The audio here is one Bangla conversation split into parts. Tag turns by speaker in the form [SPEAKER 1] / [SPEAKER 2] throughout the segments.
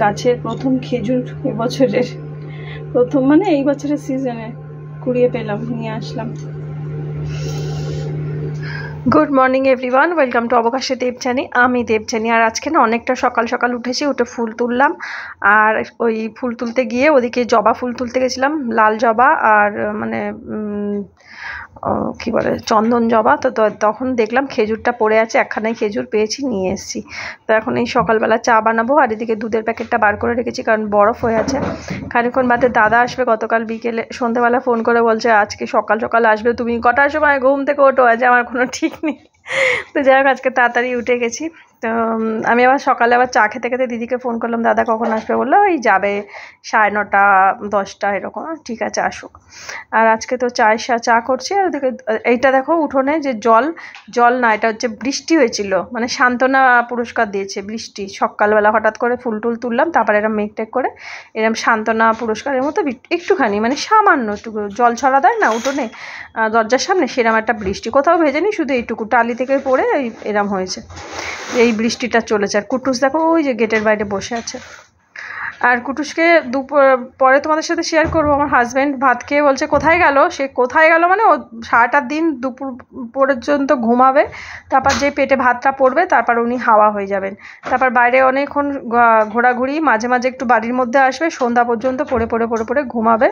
[SPEAKER 1] গাছের প্রথম খেজুর এবছরের প্রথম, মানে এই বছরের সিজনে কুড়িয়ে পেলাম, নিয়ে আসলাম। Good morning everyone, welcome to অবকাশে দেবযানী। আমি দেবযানী। আর আজকে না অনেকটা সকাল সকাল উঠেছি, উঠে ফুল তুললাম। আর ওই ফুল তুলতে গিয়ে ওদিকে জবা ফুল তুলতে গেছিলাম, লাল জবা আর মানে কী বলে চন্দন জবা। তো তখন দেখলাম খেজুরটা পড়ে আছে, একখানাই খেজুর পেয়েছি, নিয়ে এসেছি। তো এখন এই সকালবেলা চা বানাবো। আর এদিকে দুধের প্যাকেটটা বার করে রেখেছি, কারণ বরফ হয়ে আছে। খানিকক্ষণ বাদে দাদা আসবে। গতকাল বিকেলে সন্ধ্যেবেলা ফোন করে বলছে আজকে সকাল সকাল আসবে, তুমি কটার সময় ঘুম থেকে ওঠো, আজ আমার কোনো ঠিক নেই। তো যাই হোক, আজকে তাড়াতাড়ি উঠে গেছি। তো আমি আবার সকালে আবার চা খেতে খেতে দিদিকে ফোন করলাম, দাদা কখন আসবে? বললো ওই যাবে 9:30 10টা এরকম। ঠিক আছে, আসুক। আর আজকে তো চা করছি। আর ওদিকে এইটা দেখো উঠোনে যে জল না, এটা হচ্ছে বৃষ্টি হয়েছিল, মানে সান্ত্বনা পুরস্কার দিয়েছে বৃষ্টি। সকালবেলা হঠাৎ করে ফুল টুল তুললাম, তারপরে এরম মেঘটেক করে এরম সান্ত্বনা পুরস্কারের মতো একটুখানি, মানে সামান্য একটু জল ছড়া দেয় না উঠোনে দরজার সামনে, সেরকম একটা বৃষ্টি। কোথাও ভেজেনি, শুধু এইটুকু টালি থেকে পড়ে এরম হয়েছে। এই বৃষ্টিটা চলেছে। আর কুটুস দেখো ওই যে গেটের বাইরে বসে আছে। আর কুটুসকে দুপুর পরে তোমাদের সাথে শেয়ার করবো। আমার হাজব্যান্ড ভাত খেয়ে বলছে কোথায় গেল, সে কোথায় গেল মানে ও সারাটা দিন দুপুর পর্যন্ত ঘুমাবে, তারপর যে পেটে ভাতটা পড়বে তারপর উনি হাওয়া হয়ে যাবেন। তারপর বাইরে অনেকক্ষণ ঘোরাঘুরি, মাঝে মাঝে একটু বাড়ির মধ্যে আসবে, সন্ধ্যা পর্যন্ত পড়ে ঘুমাবে।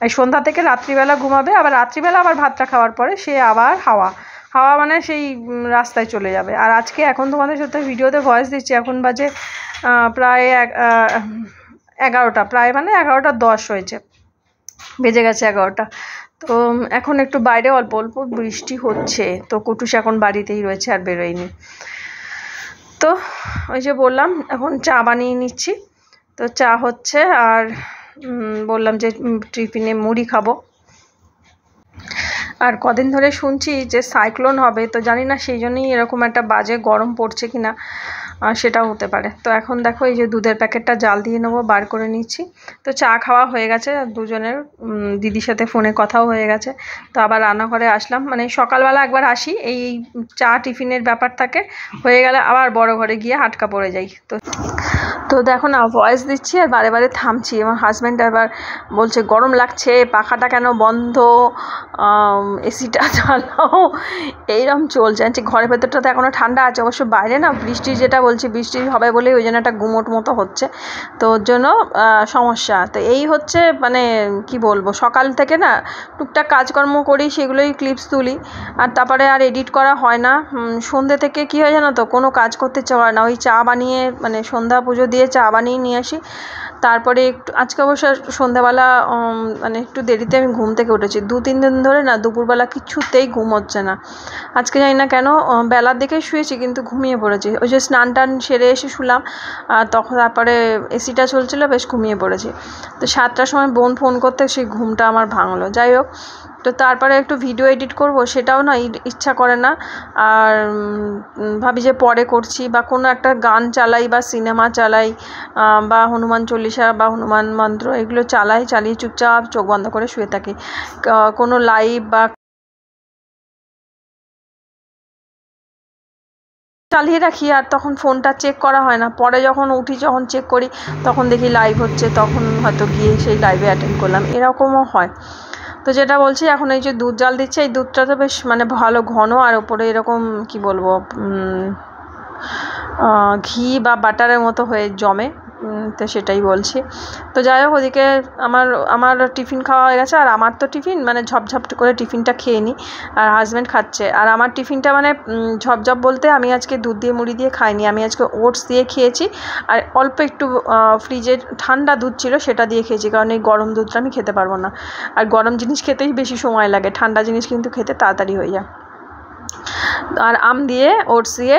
[SPEAKER 1] এই সন্ধ্যা থেকে রাত্রিবেলা ঘুমাবে, আবার রাত্রিবেলা আবার ভাতটা খাওয়ার পরে সে আবার হাওয়া মানে সেই রাস্তায় চলে যাবে। আর আজকে এখন তোমাদের সাথে ভিডিওতে ভয়েস দিচ্ছি, এখন বাজে প্রায় 11টা, প্রায় মানে 11:10 হয়েছে, বেজে গেছে 11টা। তো এখন একটু বাইরে অল্প অল্প বৃষ্টি হচ্ছে। তো কুটুস এখন বাড়িতেই রয়েছে, আর বেরোয়নি। তো ওই যে বললাম এখন চা বানিয়ে নিচ্ছি। তো চা হচ্ছে, আর বললাম যে টিফিনে মুড়ি খাবো। আর কদিন ধরে শুনছি যে সাইক্লোন হবে, তো জানি না সেই জন্যই এরকম একটা বাজে গরম পড়ছে কিনা, সেটাও হতে পারে। তো এখন দেখো এই যে দুধের প্যাকেটটা জাল দিয়ে নেবো, বার করে নিচ্ছি। তো চা খাওয়া হয়ে গেছে দুজনের, দিদির সাথে ফোনে কথাও হয়ে গেছে। তো আবার রান্নাঘরে আসলাম, মানে সকালবেলা একবার আসি, এই চা টিফিনের ব্যাপার থাকে, হয়ে গেলে আবার বড় ঘরে গিয়ে হাটকা পড়ে যাই। তো দেখো না ভয়েস দিচ্ছি আর বারে বারে থামছি। আমার হাজব্যান্ড এবার বলছে গরম লাগছে, পাখাটা কেন বন্ধ, এসিটা চালাও, এইরকম চলছে। ঘরের ভেতরটা তো এখনও ঠান্ডা আছে, অবশ্য বাইরে না বৃষ্টি, যেটা বলছি বৃষ্টি হবে বলেই ওই জন্য একটা গুমোট মতো হচ্ছে, তো ওর জন্য সমস্যা। তো এই হচ্ছে, মানে কি বলবো, সকাল থেকে না টুকটাক কাজকর্ম করি, সেগুলোই ক্লিপস তুলি, আর তারপরে আর এডিট করা হয় না। সন্ধ্যে থেকে কী হয় জানো তো, কোনো কাজ করতে ইচ্ছা করে না। ওই চা বানিয়ে, মানে সন্ধ্যা পুজো দিয়ে চা বানিয়ে নিয়ে আসি, তারপরে একটু আজকে অবশ্য সন্ধ্যাবেলা মানে একটু দেরিতে আমি ঘুম থেকে উঠেছি। 2-3 দিন ধরে না দুপুরবেলা কিছুতেই ঘুম হচ্ছে না। আজকে জানি না কেন, বেলার দিকে শুয়েছি কিন্তু ঘুমিয়ে পড়েছি। ওই যে স্নান টান সেরে এসে শুলাম, তখন তারপরে এসিটা চলছিল, বেশ ঘুমিয়ে পড়েছি। তো 7টার সময় বোন ফোন করতে, সেই ঘুমটা আমার ভাঙলো। যাই হোক, তো তারপরে একটু ভিডিও এডিট করব, সেটাও না ইচ্ছা করে না। আর ভাবি যে পরে করছি, বা কোনো একটা গান চালাই বা সিনেমা চালাই, বা হনুমান চল্লিশা বা হনুমান মন্ত্র এগুলো চালিয়ে চুপচাপ চোখ বন্ধ করে শুয়ে থাকি। কোনো লাইভ বা চালিয়ে রাখি, আর তখন ফোনটা চেক করা হয় না। পরে যখন উঠি, যখন চেক করি, তখন দেখি লাইভ হচ্ছে, তখন হয়তো গিয়ে সেই লাইভে অ্যাটেন্ড করলাম, এরকমও হয়। তো যেটা বলছি, এখন এই যে দুধ জাল দিচ্ছে, এই দুধটা তো বেশ মানে ভালো ঘন, আর ওপরে এরকম কি বলবো ঘি বা বাটারের মতো হয়ে জমে, তো সেটাই বলছি। তো যাই হোক, ওদিকে আমার টিফিন খাওয়া হয়ে গেছে। আর আমার তো টিফিন মানে ঝপঝপ করে টিফিনটা খেয়ে নিই, আর হাজব্যান্ড খাচ্ছে। আর আমার টিফিনটা মানে ঝপঝপ বলতে, আমি আজকে দুধ দিয়ে মুড়ি দিয়ে খাইনি, আমি আজকে ওটস দিয়ে খেয়েছি। আর অল্প একটু ফ্রিজের ঠান্ডা দুধ ছিল, সেটা দিয়ে খেয়েছি, কারণ এই গরম দুধটা আমি খেতে পারবো না। আর গরম জিনিস খেতেই বেশি সময় লাগে, ঠান্ডা জিনিস কিন্তু খেতে তাড়াতাড়ি হয়ে যায়। আর আম দিয়ে ওটস দিয়ে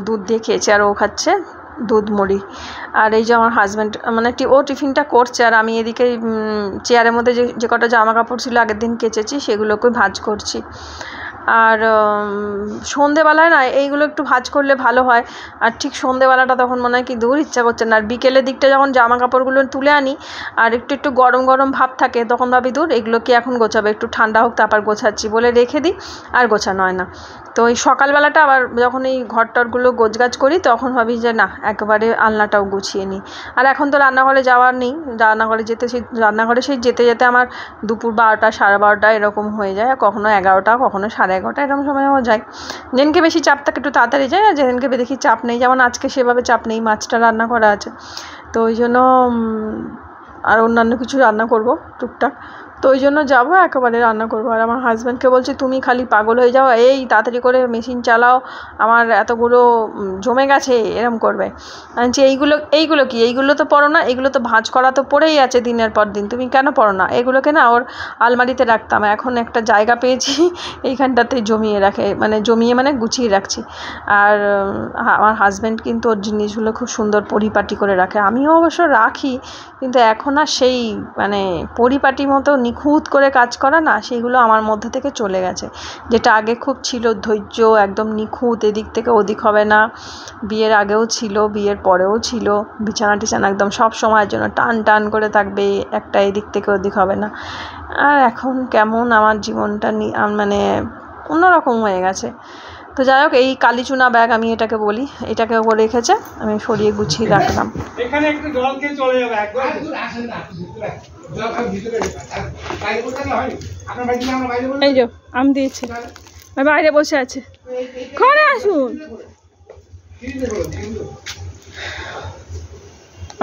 [SPEAKER 1] দুধ দিয়ে খেয়েছি, আর ও খাচ্ছে দুধ মুড়ি। আর এই যে আমার হাজব্যান্ড মানে ও টিফিনটা করছে, আর আমি এদিকে চেয়ারের মধ্যে যে কটা জামা কাপড় ছিল আগের দিন কেচেছি, সেগুলোকে ভাঁজ করছি। আর সন্ধেবেলায় না এইগুলো একটু ভাঁজ করলে ভালো হয়। আর ঠিক সন্ধেবেলাটা তখন মনে হয় কি দূর ইচ্ছা করছে না। আর বিকেলের দিকটা যখন জামা কাপড়গুলো তুলে আনি, আর একটু গরম গরম ভাব থাকে, তখন ভাবি দূর এগুলো কি এখন গোছাবে, একটু ঠান্ডা হোক তারপর গোছাচ্ছি বলে রেখে দিই, আর গোছানো হয় না। তো ওই সকালবেলাটা আবার যখন এই ঘরটরগুলো গোছগাছ করি তখন ভাবি যে না একেবারে আলনাটাও গুছিয়ে নিই। আর এখন তো রান্নাঘরে যাওয়ার নেই, রান্নাঘরে সেই যেতে যেতে আমার দুপুর 12টা 12:30 এরকম হয়ে যায়, কখনো 11টা কখনো 11:30 এরকম সময়ও যায়। যেদিনকে বেশি চাপ থাকে একটু তাড়াতাড়ি যায়, আর যেদিনকে দেখি চাপ নেই, যেমন আজকে সেভাবে চাপ নেই, মাছটা রান্না করা আছে, তো ওই জন্য আর অন্যান্য কিছু রান্না করব টুকটাক, তো ওই জন্য যাবো একেবারে রান্না করবো। আর আমার হাজব্যান্ডকে বলছি তুমি খালি পাগল হয়ে যাও, এই তাড়াতাড়ি করে মেশিন চালাও, আমার এতগুলো জমে গেছে, এরম করবে। আমি বলছি এইগুলো কি, এইগুলো তো পড়ো না, এগুলো তো ভাঁজ করা তো পড়েই আছে দিনের পর দিন, তুমি কেন পড়ো না? এগুলোকে না ওর আলমারিতে রাখতাম, এখন একটা জায়গা পেয়েছি এইখানটাতে জমিয়ে মানে গুছিয়ে রাখছি। আর আমার হাজব্যান্ড কিন্তু ওর জিনিসগুলো খুব সুন্দর পরিপাটি করে রাখে, আমিও অবশ্য রাখি, কিন্তু এখন আর সেই পরিপাটি মতো নিখুঁত করে কাজ করা না, সেইগুলো আমার মধ্যে থেকে চলে গেছে। যেটা আগে খুব ছিল ধৈর্য, একদম নিখুঁত, এদিক থেকে ওদিক হবে না, বিয়ের আগেও ছিল, বিয়ের পরেও ছিল, বিছানা টিছানা একদম সব সময়ের জন্য টান টান করে থাকবে, একটা এদিক থেকে ওদিক হবে না। আর এখন কেমন আমার জীবনটা অন্যরকম হয়ে গেছে। তো যাই হোক, এই কালিচুনা ব্যাগ আমি এটাকে বলি, এটাকে ও রেখেছে, আমি সরিয়ে গুছিয়ে রাখলাম।
[SPEAKER 2] এখানে একটু জল খেয়ে চলে যাবে একবার।
[SPEAKER 1] এই যে আম দিয়েছে, বাইরে বসে আছে, ঘরে আসুন।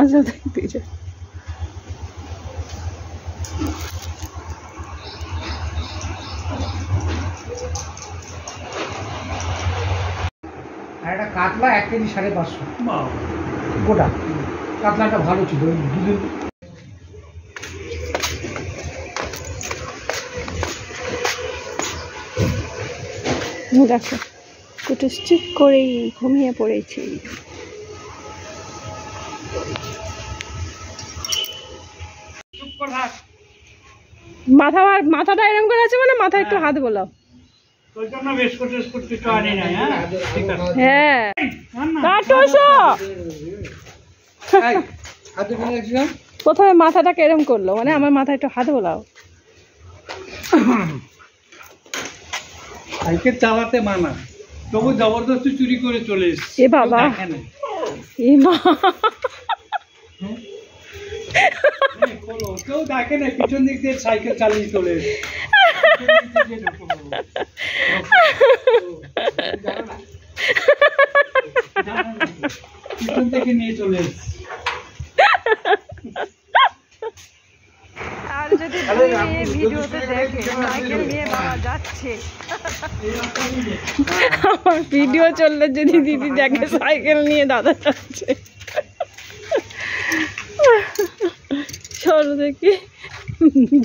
[SPEAKER 1] আচ্ছা দিয়েছে।
[SPEAKER 2] আর একটা কাতলা 1 কেজি 550 গোটা কাতলাটা ভালো ছিল, দুদিন
[SPEAKER 1] দেখো কুটুসচিক করেই ঘুমিয়ে পড়েছি। মাথাটা এরকম করে আছে, মানে মাথায় একটু হাত বোলাও। হ্যাঁ প্রথমে মাথাটাকে এরম করলো, মানে আমার মাথায় একটু হাত বোলাও।
[SPEAKER 2] সাইকেল চালাতে মানা, তবু জবরদস্তি চুরি করে চলে এসেছে।
[SPEAKER 1] এ বাবা, এ মা,
[SPEAKER 2] কেউ দেখে না, পিছন দিক দিয়ে সাইকেল চালিয়ে চলে এসেছে। পিছন থেকে নিয়ে চলে এসেছে।
[SPEAKER 1] আর যদি ভিডিওতে দেখে সাইকেল নিয়ে বাবা যাচ্ছে, আমার ভিডিও চললে যদি দিদি দেখে সাইকেল নিয়ে দাদা যাচ্ছে, চলো দেখি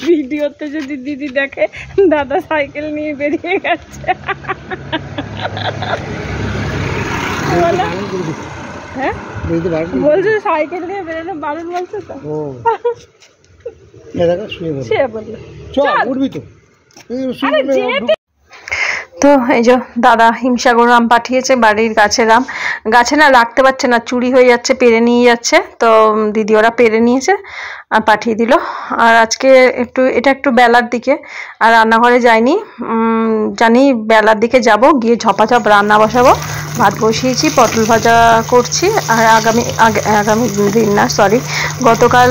[SPEAKER 1] ভিডিওতে যদি দিদি দেখে দাদা সাইকেল নিয়ে বেরিয়ে গেছে। হ্যাঁ বলছে সাইকেল নিয়ে বেরোনো বারণ বলছে, তো তো এই যে দাদা হিমসাগর আম পাঠিয়েছে, বাড়ির গাছের আম, গাছে না রাখতে পারছে না, চুরি হয়ে যাচ্ছে, পেরে নিয়ে যাচ্ছে, তো দিদি ওরা পেরে নিয়েছে আর পাঠিয়ে দিল। আর আজকে এটা একটু বেলার দিকে, আর রান্নাঘরে যাইনি, জানি বেলার দিকে যাব, গিয়ে ঝপাঝপ রান্না বসাবো। ভাত বসিয়েছি, পটল ভাজা করছি, আর আগামী দিন না সরি গতকাল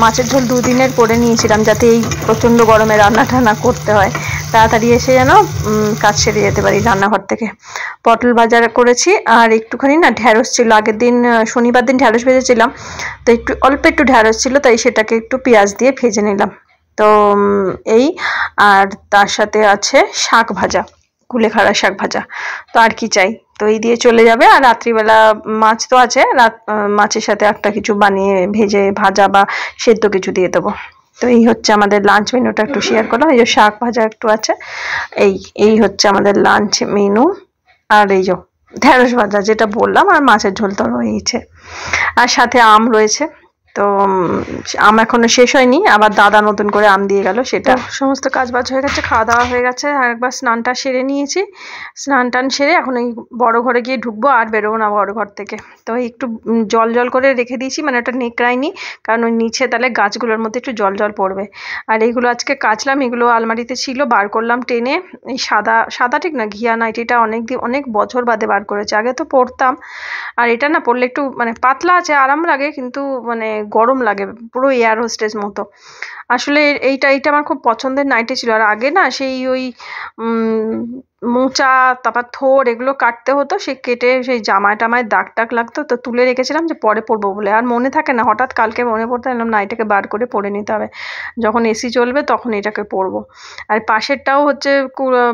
[SPEAKER 1] মাছের ঝোল 2 দিনের করে নিয়েছিলাম, যাতে এই প্রচণ্ড গরমে রান্নাটা না করতে হয়, তাড়াতাড়ি এসে যেন কাজ সেরে যেতে পারি রান্নাঘর থেকে। পটল ভাজা করেছি, আর একটুখানি না ঢ্যাঁড়স ছিল, আগের দিন শনিবার দিন ঢ্যাঁড়স ভেজেছিলাম, তো অল্প একটু ঢ্যাঁড়স ছিল, তাই সেটাকে একটু পেঁয়াজ দিয়ে ভেজে নিলাম। তো এই, আর তার সাথে আছে শাক ভাজা, কুলেখাড়া শাক ভাজা, তো আর কি চাই, তো এই দিয়ে চলে যাবে। আর রাত্রিবেলা মাছ তো আছে, মাছের সাথে একটা কিছু বানিয়ে ভেজে ভাজা বা সেদ্ধ কিছু দিয়ে দেবো। তো এই হচ্ছে আমাদের লাঞ্চ মেনুটা, একটু শেয়ার করলাম। এই যে শাক ভাজা একটু আছে, এই হচ্ছে আমাদের লাঞ্চ মেনু। আর এই যে ঢ্যাঁড়স ভাজা যেটা বললাম, আর মাছের ঝোল তো রয়েছে, আর সাথে আম রয়েছে। তো আম এখনো শেষ হয়নি, আবার দাদা নতুন করে আম দিয়ে গেল সেটা। সমস্ত কাজ বাজ হয়ে গেছে, খাওয়া দাওয়া হয়ে গেছে, আর একবার স্নানটা সেরে নিয়েছি। স্নান টান সেরে এখন এই বড় ঘরে গিয়ে ঢুকবো, আর বেরোবো না বড় ঘর থেকে। তো একটু জল জল করে রেখে দিয়েছি, মানে ওটা নেকড়াইনি, কারণ ওই নিচে তাহলে গাছগুলোর মধ্যে একটু জল জল পড়বে। আর এইগুলো আজকে কাচলাম, এগুলো আলমারিতে ছিল, বার করলাম টেনে। এই সাদা ঠিক না, ঘিয়া নাইটিটা অনেক বছর বাদে বার করেছে, আগে তো পরতাম। আর এটা না পরলে একটু মানে পাতলা আছে, আরাম লাগে, কিন্তু মানে গরম লাগে, পুরো এয়ার হোস্টেস মতো। আসলে এইটা আমার খুব পছন্দের নাইটি ছিল। আর আগে না সেই ওই মোচা, তারপর থোড় এগুলো কাটতে হতো, সে কেটে সেই জামায় টামায় দাগ টাগ লাগতো, তো তুলে রেখেছিলাম যে পরে পরবো বলে। আর মনে থাকে না, হঠাৎ কালকে মনে পড়তে এলাম না, এটাকে বার করে পরে নিতে হবে, যখন এসি চলবে তখন এটাকে পরবো। আর পাশেরটাও হচ্ছে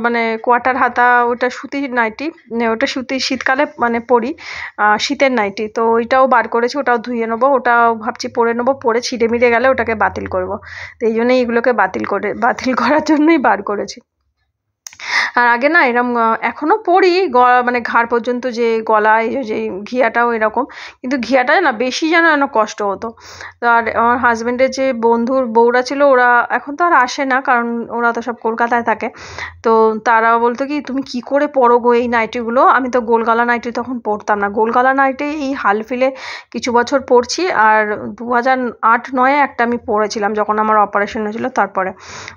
[SPEAKER 1] মানে কোয়ার্টার হাতা, ওটা সুতির নাইটি, ওটা সুতির, শীতকালে মানে পরি, শীতের নাইটি। তো ওইটাও বার করেছি, ওটাও ধুয়ে নেবো, ওটাও ভাবছি পরে নেবো, পরে ছিঁড়ে মিড়ে গেলে ওটাকে বাতিল করবো। তো এই জন্যই এগুলোকে বাতিল করার জন্যই বার করেছি। আর আগে না এরম এখনো পরি, মানে ঘাড় পর্যন্ত যে গলায় যে ঘিয়াটাও এরকম, কিন্তু ঘিয়াটা না বেশি যেন কষ্ট হতো। তো আর আমার হাজবেন্ডের যে বন্ধুর বউরা ছিল, ওরা এখন তো আর আসে না, কারণ ওরা তো সব কলকাতায় থাকে। তো তারা বলতো কি, তুমি কি করে পরো গো এই নাইটিগুলো? আমি তো গোলগলা নাইটি তখন পরতাম না, গোলগলা নাইটি এই হাল ফিলে কিছু বছর পরছি। আর 2008-09 একটা আমি পরেছিলাম, যখন আমার অপারেশন হয়েছিল, তারপরে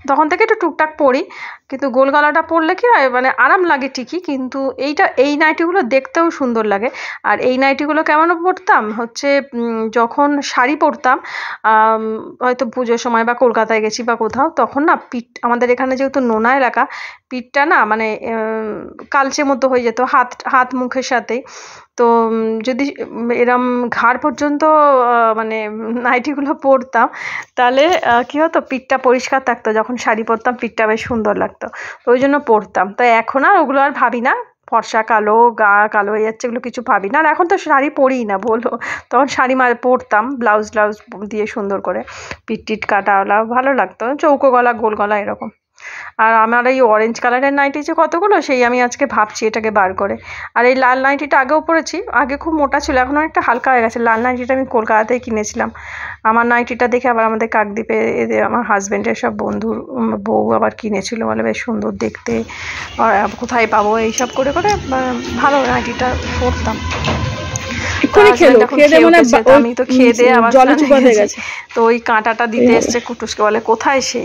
[SPEAKER 1] তখন থেকে একটু টুকটাক পরি। কিন্তু গোল গলাটা পরলে কি হয়, মানে আরাম লাগে ঠিকই, কিন্তু এই নাইটিগুলো দেখতেও সুন্দর লাগে। আর এই নাইটিগুলো কেমন পরতাম হচ্ছে, যখন শাড়ি পরতাম, হয়তো পুজোর সময় বা কলকাতায় গেছি বা কোথাও, তখন না পিঠ, আমাদের এখানে যেহেতু নোনা এলাকা, পিঠটা না মানে কালচে মতো হয়ে যেত হাত মুখের সাথেই। তো যদি এরম ঘাড় পর্যন্ত মানে নাইটিগুলো পরতাম, তাহলে কি হতো, পিঠটা পরিষ্কার থাকতো, যখন শাড়ি পরতাম পিঠটা বেশ সুন্দর লাগতো, তো ওই জন্য পরতাম। তো এখন আর ওগুলো আর ভাবি না, ফর্সা কালো, গা কালো হয়ে যাচ্ছে, এগুলো কিছু ভাবি না। আর এখন তো শাড়ি পরিই না বলো, তখন শাড়ি পরতাম ব্লাউজ দিয়ে সুন্দর করে, পিঠ টিট কাটাওয়ালা, ভালো লাগতো, চৌকো গলা গোল গলা এরকম। আর আমার এই অরেঞ্জ কালারের নাইটি যে কতগুলো, সেই আমি আজকে ভাবছি এটাকে বার করে। আর এই লাল নাইটিটা আগেও পরেছি, আগে খুব মোটা ছিল, এখন অনেকটা হালকা হয়ে গেছে। লাল নাইটিটা আমি কলকাতাতেই কিনেছিলাম। আমার নাইটিটা দেখে আবার আমাদের কাকদ্বীপে আমার হাজব্যান্ডের সব বন্ধুর বউ আবার কিনেছিল, বলে বেশ সুন্দর দেখতে, কোথায় পাবো এইসব করে ভালো নাইটিটা পরতাম। আমি তো খেয়ে দিয়ে আবার, তো ওই কাঁটাটা দিতে এসছে কুটুসকে, বলে কোথায় সে।